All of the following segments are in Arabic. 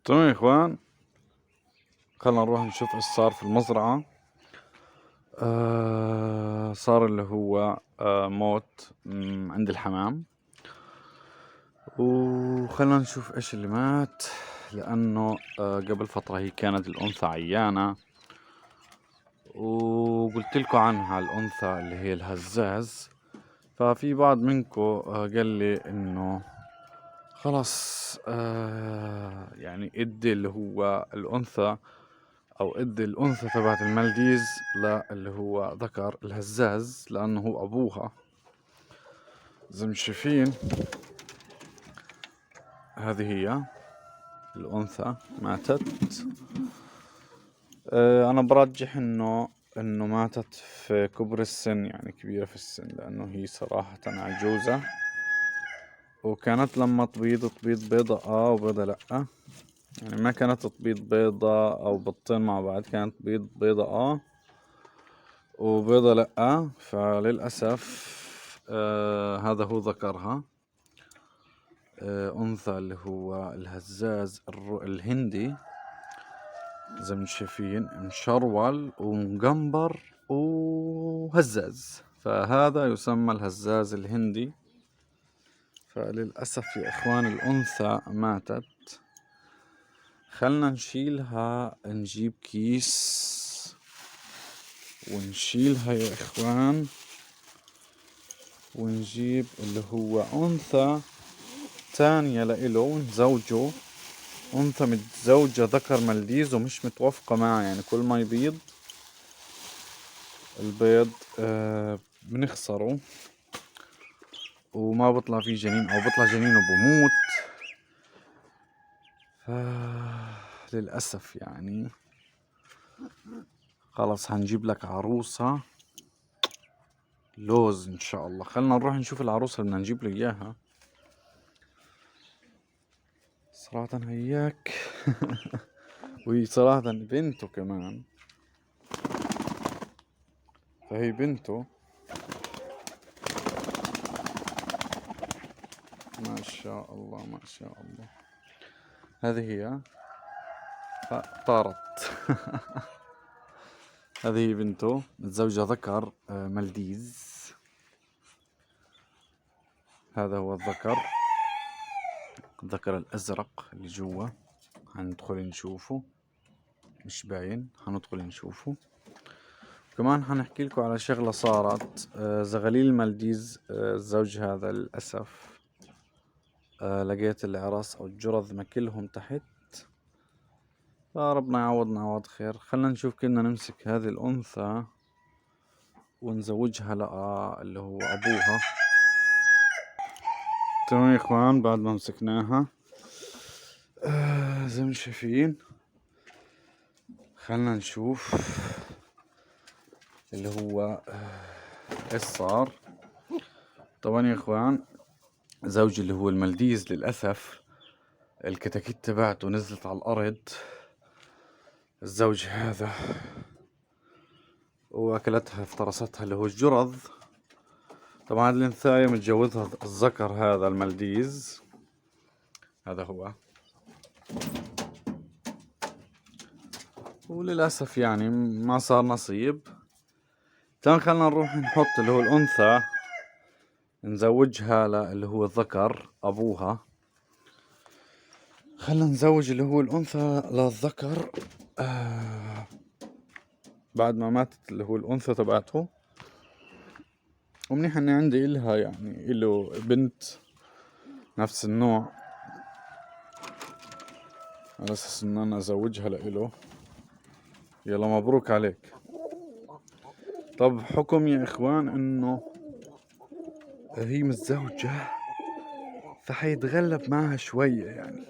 تمام يا اخوان، خلنا نروح نشوف ايش صار في المزرعة. صار اللي هو موت عند الحمام. وخلنا نشوف ايش اللي مات، لانه قبل فترة هي كانت الانثى عيانة، وقلت لكم عنها الانثى اللي هي الهزاز. ففي بعض منكم قال لي انه خلص، يعني ادي اللي هو الانثى، او ادي الانثى تبعت المالديز اللي هو ذكر الهزاز، لانه هو ابوها. زي ما شايفين هذه هي الانثى ماتت. انا برجح انه ماتت في كبر السن، يعني كبيرة في السن، لانه هي صراحة عجوزة. وكانت لما تبيض بيضة وبيضة لأ، يعني ما كانت تبيض بيضة او بيضتين مع بعض، كانت تبيض بيضة وبيضة لأ. فللأسف هذا هو ذكرها. أنثى اللي هو الهزاز الهندي، زي ما شايفين مشرول ومقنبر وهزاز، فهذا يسمى الهزاز الهندي. فللأسف يا إخوان الأنثى ماتت. خلنا نشيلها، نجيب كيس ونشيلها يا إخوان، ونجيب اللي هو أنثى تانية لإله ونزوجه. أنثى متزوجة ذكر مالديز ومش متوافقة معه، يعني كل ما يبيض البيض بنخسره وما بطلع فيه جنين، أو بطلع جنين وبموت. للأسف يعني خلاص هنجيب لك عروسة لوز إن شاء الله. خلنا نروح نشوف العروسة اللي بدنا نجيب له إياها. صراحة هياك وهي صراحة بنته كمان، فهي بنته ما شاء الله ما شاء الله. هذه هي طارت هذه هي بنته متزوجة ذكر مالديز. هذا هو الذكر الأزرق اللي جوا. هندخل نشوفه، مش باين، هندخل نشوفه. كمان هنحكي لكم على شغلة صارت. زغليل المالديز الزوج هذا للأسف لقيت العرس أو الجرذ ماكلهم تحت. فربنا يعوضنا عوض خير. خلنا نشوف كنا نمسك هذه الأنثى ونزوجها اللي هو أبوها. تمام يا إخوان، بعد ما مسكناها زي ما شايفين، خلنا نشوف اللي هو ايش صار. طبعا يا إخوان زوجي اللي هو المالديز للأسف الكتاكيت تبعته نزلت على الأرض، الزوج هذا، وأكلتها افترستها اللي هو الجرذ. طبعا الأنثى متجوزها الذكر هذا المالديز، هذا هو. وللأسف يعني ما صار نصيب. كان خلنا نروح نحط اللي هو الأنثى نزوجها اللي هو الذكر أبوها. خلنا نزوج اللي هو الأنثى للذكر بعد ما ماتت اللي هو الأنثى تبعته. ومنيح إني عندي إلها يعني إله بنت نفس النوع، على أساس إن أنا أزوجها لإله. يلا مبروك عليك. طب حكم يا إخوان إنه هي متزوجة، فحيتغلب معها شوية، يعني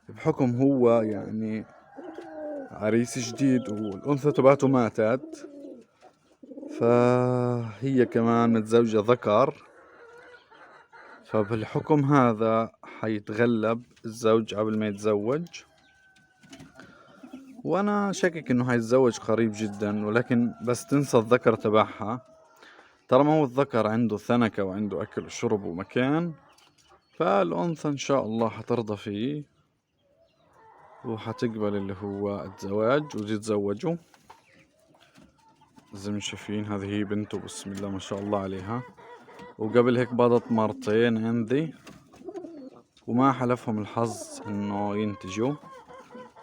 بحكم هو يعني عريس جديد والأنثى تبعته ماتت، فهي كمان متزوجة ذكر. فبالحكم هذا حيتغلب الزوج قبل ما يتزوج، وأنا شاكك إنه حيتزوج قريب جدا، ولكن بس تنسى الذكر تبعها. طالما هو الذكر عنده ثنكة وعنده أكل وشرب ومكان، فالأنثى إن شاء الله حترضى فيه وحتقبل اللي هو الزواج وتتزوجوا. زي ما شايفين هذه هي بنته، بسم الله ما شاء الله عليها. وقبل هيك بضت مرتين عندي وما حلفهم الحظ انه ينتجوا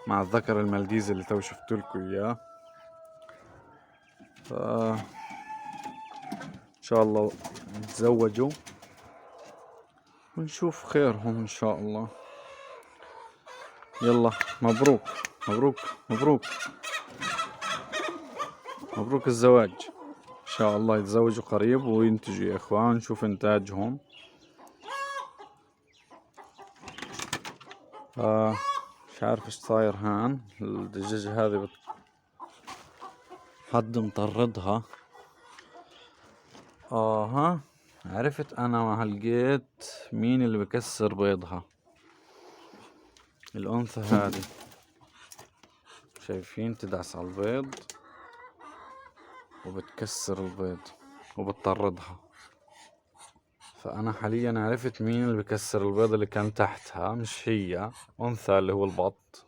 مع الذكر المالديزي اللي تو شفتلكوا اياه. ان شاء الله يتزوجوا ونشوف خيرهم ان شاء الله. يلا مبروك مبروك مبروك مبروك الزواج. ان شاء الله يتزوجوا قريب وينتجوا يا اخوان، نشوف انتاجهم. مش عارف ايش صاير هان. الدجاجة هذه حد مطردها. ها عرفت انا ما لقيت مين اللي بكسر بيضها. الانثى هذه شايفين تدعس على البيض وبتكسر البيض وبتطردها. فانا حاليا عرفت مين اللي بكسر البيض اللي كان تحتها، مش هي انثى اللي هو البط.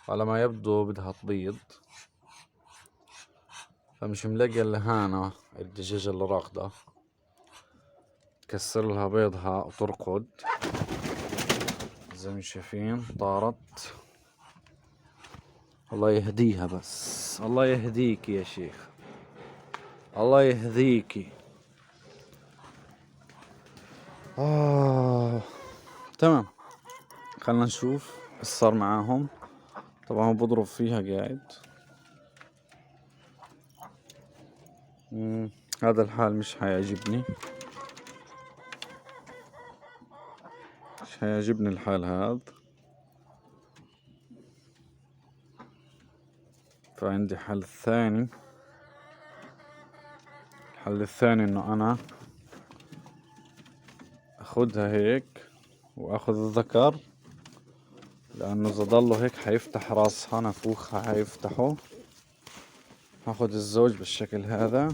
على ما يبدو بدها تبيض، فمش ملاقي الا هانا الدجاجة اللي راقدة تكسر لها بيضها وترقد. زي ما شايفين طارت. الله يهديها، بس الله يهديك يا شيخ، الله يهديكي. تمام، خلنا نشوف ايش صار معاهم. طبعا هو بضرب فيها قاعد. هذا الحال مش حيعجبني، مش حيعجبني الحال هذا. فعندي حل ثاني. الحل الثاني انه انا اخدها هيك واخذ الذكر، لانه اذا ضله هيك حيفتح راسها، نافوخها حيفتحه. هاخد الزوج بالشكل هذا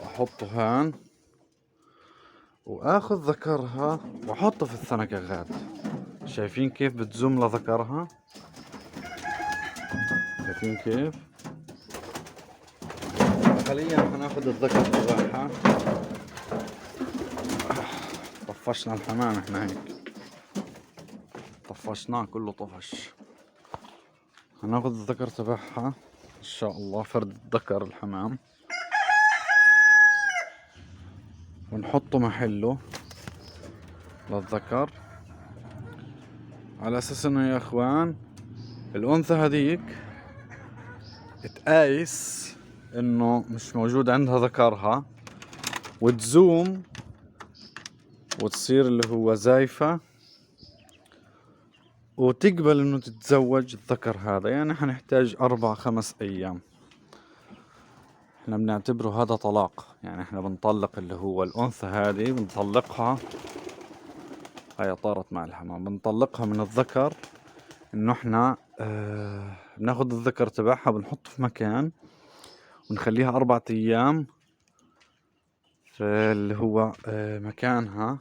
واحطه هان، واخذ ذكرها واحطه في الثنكغات. شايفين كيف بتزوم لذكرها؟ شايفين كيف؟ حاليا حناخد الذكر تبعها. طفشنا الحمام احنا هيك، طفشناه كله طفش. هناخد الذكر تبعها ان شاء الله، فرد الذكر الحمام، ونحطه محله للذكر، على اساس انه يا اخوان الانثى هذيك تقايس انه مش موجود عندها ذكرها وتزوم وتصير اللي هو زايفة وتقبل انه تتزوج الذكر هذا. يعني حنحتاج 4-5 ايام. احنا بنعتبره هذا طلاق، يعني احنا بنطلق اللي هو الانثى هذه، بنطلقها. هاي طارت مع الحمام. بنطلقها من الذكر، انه احنا بناخد الذكر تبعها بنحطه في مكان ونخليها 4 ايام في اللي هو مكانها،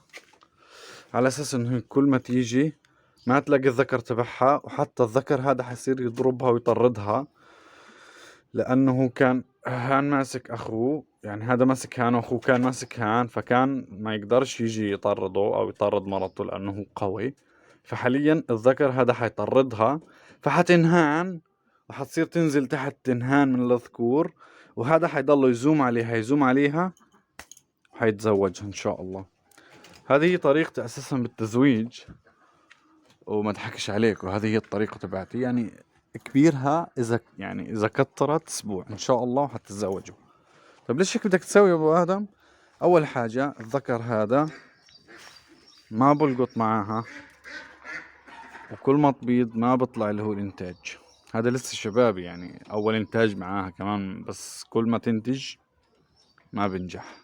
على اساس انه كل ما تيجي ما تلاقي الذكر تبعها. وحتى الذكر هذا حيصير يضربها ويطردها، لانه كان هان ماسك اخوه، يعني هذا ماسك هان واخوه كان ماسك هان، فكان ما يقدرش يجي يطرده او يطرد مرته لانه هو قوي. فحاليا الذكر هذا حيطردها، فحتنهان وحتصير تنزل تحت، تنهان من الذكور، وهذا حيضله يزوم عليها يزوم عليها وحيتزوجها ان شاء الله. هذه طريقتي اساسا بالتزويج، وما اضحكش عليك، وهذه هي الطريقة تبعتي. يعني كبيرها اذا كترت اسبوع ان شاء الله وحتتزوجوا. طيب ليش هيك بدك تسوي يا ابو ادم؟ اول حاجة الذكر هذا ما بلقط معاها، وكل ما تبيض ما بطلع اللي هو الانتاج. هذا لسه شباب، يعني اول انتاج معاها كمان، بس كل ما تنتج ما بنجح.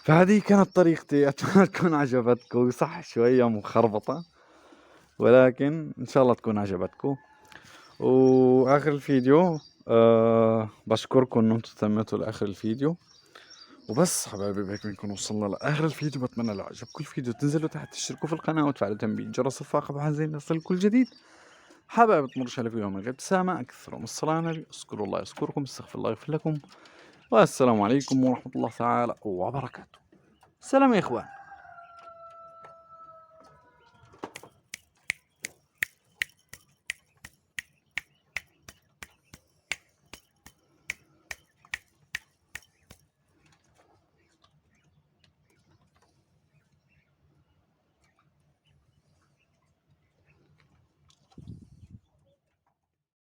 فهذه كانت طريقتي. اتمنى تكون عجبتكم. صح شوية مخربطة، ولكن ان شاء الله تكون عجبتكم. واخر الفيديو بشكركم ان انتم تميتوا لاخر الفيديو، وبس حبايبي، بهيك بنكون وصلنا لآخر الفيديو. بتمنى لو عجبكم الفيديو تنزلوا تحت تشتركوا في القناة وتفعلوا تنبيه جرس الفاقة بحيث يصل كل جديد. حبايب تمرش على فيهم من غير ابتسامة، أكثروا من الصلاة على النبي. اذكروا الله يذكركم، استغفر الله يغفر لكم، والسلام عليكم ورحمة الله تعالى وبركاته. سلام يا إخوان.